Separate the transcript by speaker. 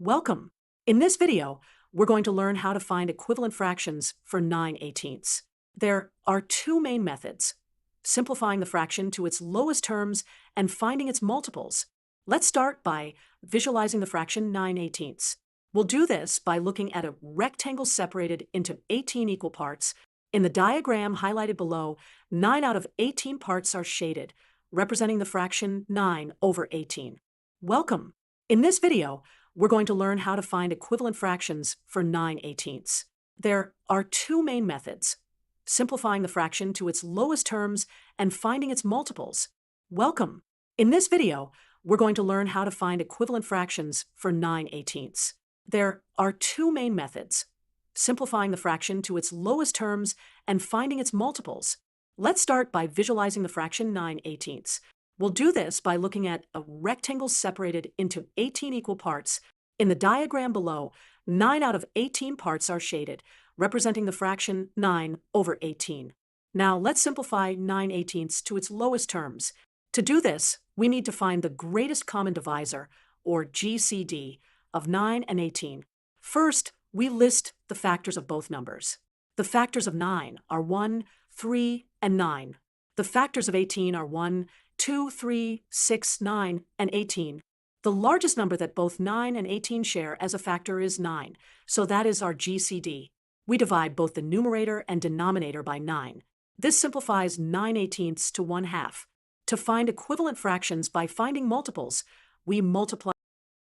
Speaker 1: Welcome! In this video, we're going to learn how to find equivalent fractions for 9/18. There are two main methods: simplifying the fraction to its lowest terms and finding its multiples. Let's start by visualizing the fraction 9/18. We'll do this by looking at a rectangle separated into 18 equal parts. In the diagram highlighted below, 9 out of 18 parts are shaded, representing the fraction 9/18. Welcome! In this video, we're going to learn how to find equivalent fractions for 9/18. There are two main methods: simplifying the fraction to its lowest terms and finding its multiples. Welcome! In this video, we're going to learn how to find equivalent fractions for 9/18. There are two main methods: simplifying the fraction to its lowest terms and finding its multiples. Let's start by visualizing the fraction 9/18. We'll do this by looking at a rectangle separated into 18 equal parts. In the diagram below, 9 out of 18 parts are shaded, representing the fraction 9/18. Now let's simplify 9/18 to its lowest terms. To do this, we need to find the greatest common divisor, or GCD, of 9 and 18. First, we list the factors of both numbers. The factors of 9 are 1, 3, and 9. The factors of 18 are 1, 2, 3, 6, 9, and 18. The largest number that both 9 and 18 share as a factor is 9, so that is our GCD. We divide both the numerator and denominator by 9. This simplifies 9/18 to 1/2. To find equivalent fractions by finding multiples, we multiply